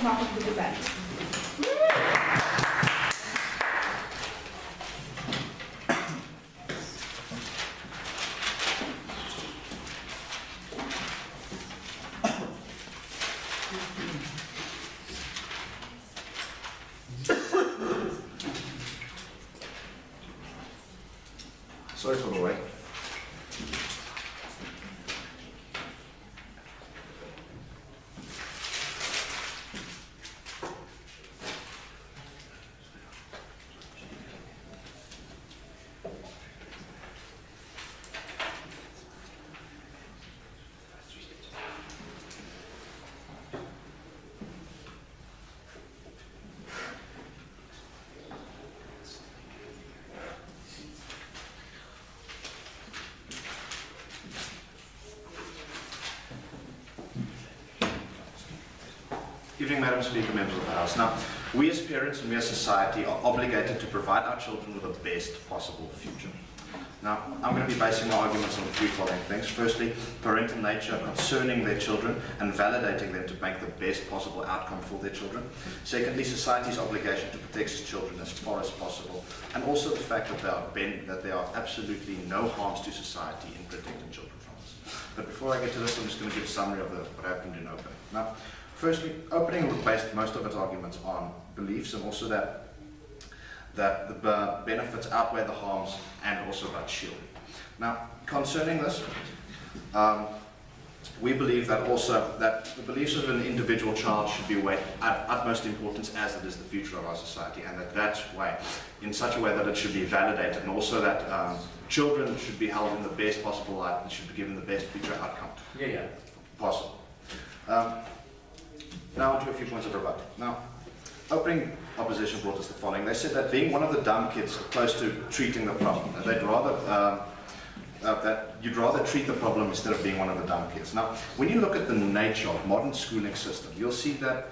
start off the debate. Sorry for the wait. Evening, Madam Speaker, members of the House. Now, we as parents and we as society are obligated to provide our children with the best possible future. Now, I'm going to be basing my arguments on the three following things. Firstly, parental nature concerning their children and validating them to make the best possible outcome for their children. Secondly, society's obligation to protect its children as far as possible. And also the fact that there are absolutely no harms to society in protecting children from this. But before I get to this, I'm just going to give a summary of what happened in opening. Now, firstly, opening based most of its arguments on beliefs and also that the benefits outweigh the harms and also about shielding. Now, concerning this, we believe that also that the beliefs of an individual child should be weighed at utmost importance as it is the future of our society, and that's why, in such a way that it should be validated, and also that children should be held in the best possible light and should be given the best future outcome possible. Now onto a few points of rebuttal. Now, opening opposition brought us the following. They said that being one of the dumb kids opposed to treating the problem, that they'd rather that you'd rather treat the problem instead of being one of the dumb kids. Now, when you look at the nature of modern schooling system, you'll see that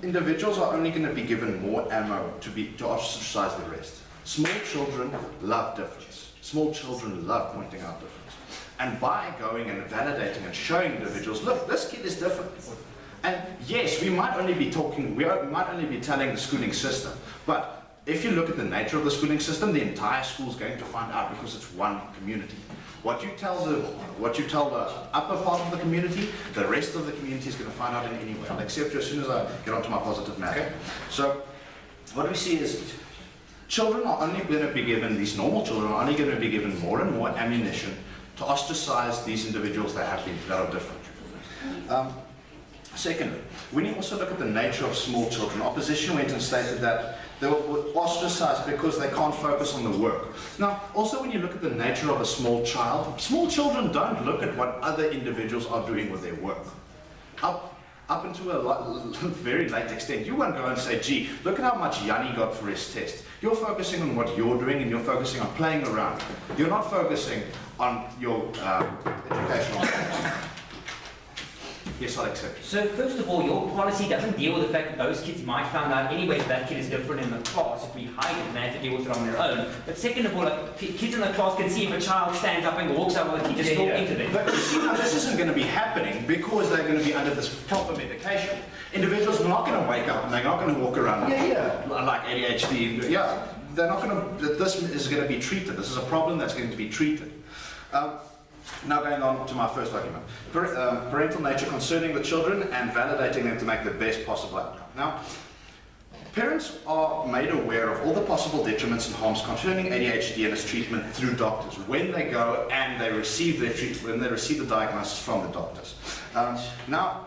individuals are only going to be given more ammo to ostracize the rest. Small children love difference. Small children love pointing out difference. And by going and validating and showing individuals, look, this kid is different. And yes, we might only be telling the schooling system, but if you look at the nature of the schooling system, the entire school is going to find out because it's one community. What you tell the upper part of the community, the rest of the community is going to find out in any way. I'll accept you as soon as I get onto my positive matter. Okay. So what we see is children are only going to be given, these normal children are only going to be given more and more ammunition to ostracize these individuals that are different. Secondly, when you also look at the nature of small children, opposition went and stated that they were ostracized because they can't focus on the work. Now, also when you look at the nature of a small child, small children don't look at what other individuals are doing with their work. Up until a very late extent, you won't go and say, gee, look at how much Yanni got for his test. You're focusing on what you're doing and you're focusing on playing around. You're not focusing on your educational goals. Yes, I'll accept you. So first of all, your policy doesn't deal with the fact that those kids might find out anyway that kid is different in the class if we hide it and they have to deal with it on their own. But second of all, like, kids in the class can see if a child stands up and walks out with the teacher talking to them. But you see, now this isn't going to be happening because they're going to be under this proper medication. Individuals are not going to wake up and they're not going to walk around like ADHD. Yeah, they're not going to, this is going to be treated. This is a problem that's going to be treated. Now going on to my first argument. Parental nature concerning the children and validating them to make the best possible outcome. Now, parents are made aware of all the possible detriments and harms concerning ADHD and its treatment through doctors when they go and they receive their treatment, when they receive the diagnosis from the doctors. Now,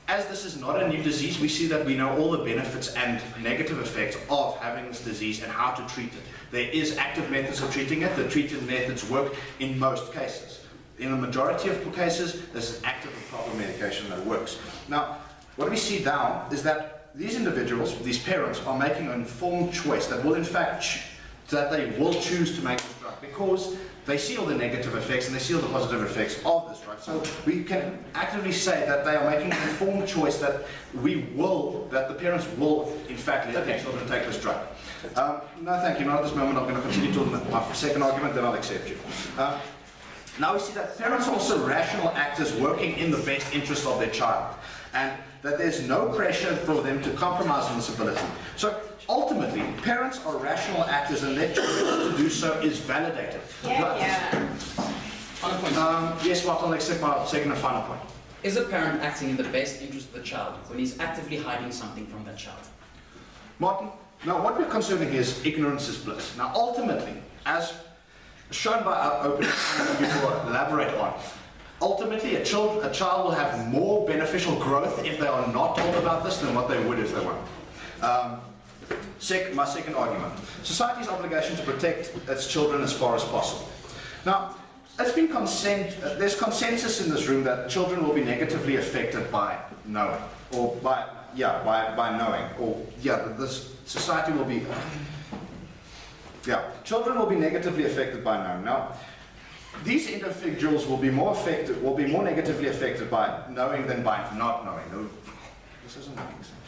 as this is not a new disease, we see that we know all the benefits and negative effects of having this disease and how to treat it. There is active methods of treating it. The treatment methods work in most cases. In the majority of cases, this is active and proper medication that works. Now, what we see now is that these individuals, these parents, are making an informed choice that will in fact, that they will choose to make this drug because they see all the negative effects and they see all the positive effects of this drug. So we can actively say that they are making an informed choice that the parents will in fact let their children take this drug. No, thank you. Not at this moment. I'm going to continue to my second argument, then I'll accept you. Now we see that parents are also rational actors working in the best interest of their child. and that there's no pressure for them to compromise on this ability. So ultimately, parents are rational actors, and their choice to do so is validated. Final point. Yes, Martin, I'll accept my second and final point. Is a parent acting in the best interest of the child when he's actively hiding something from that child? Martin, now what we're considering here is ignorance is bliss. Now ultimately, as shown by our opening we will elaborate on, ultimately a child will have more beneficial growth if they are not told about this than what they would if they were. My second argument, society's obligation to protect its children as far as possible. Now, it's been there's consensus in this room that children will be negatively affected by knowing, or by knowing, or this society will be, children will be negatively affected by knowing. Now, these individuals will be more negatively affected by knowing than by not knowing. No, this isn't making sense.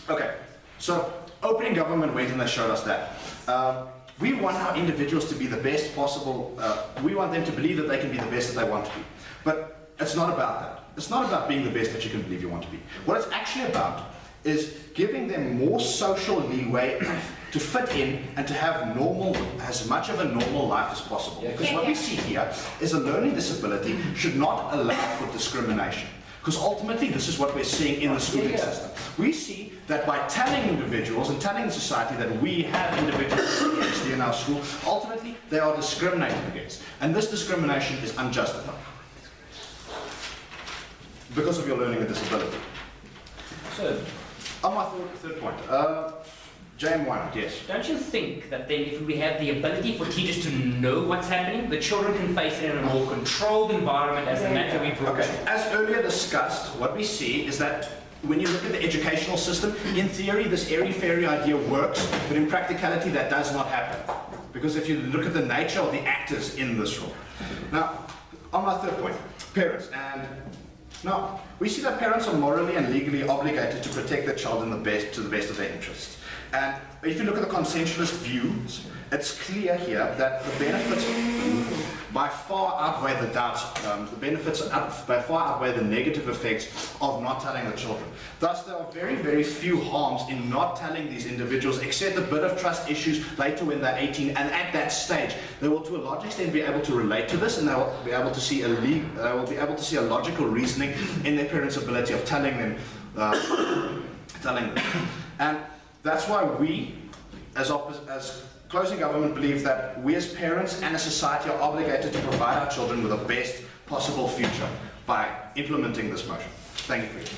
Okay, so opening government went and they showed us that. We want our individuals to be the best possible, we want them to believe that they can be the best that they want to be. But it's not about that. It's not about being the best that you can believe you want to be. What it's actually about is giving them more social leeway to fit in and to have as much of a normal life as possible. Because what we see here is a learning disability should not allow for discrimination. Because ultimately, this is what we're seeing in the schooling system. We see that by telling individuals and telling society that we have individuals with ADHD in our school, ultimately they are discriminated against. And this discrimination is unjustified because of your learning disability. So, on my third point, James, why not? Yes. don't you think that then if we have the ability for teachers to know what's happening, the children can face it in a more controlled environment as the matter we brought? Okay, as earlier discussed, what we see is that when you look at the educational system, in theory this airy-fairy idea works, but in practicality that does not happen. Because if you look at the nature of the actors in this role. Now, on my third point, parents. And now, we see that parents are morally and legally obligated to protect their child to the best of their interests. And if you look at the consensualist views, it's clear here that the benefits by far outweigh the doubts, the benefits by far outweigh the negative effects of not telling the children. Thus, there are very, very few harms in not telling these individuals, except a bit of trust issues later when they're 18, and at that stage, they will to a large extent be able to relate to this, and they will be able to see a logical reasoning in their parents' ability of telling them. And that's why we, as closing government, believe that we as parents and as society are obligated to provide our children with the best possible future by implementing this motion. Thank you for your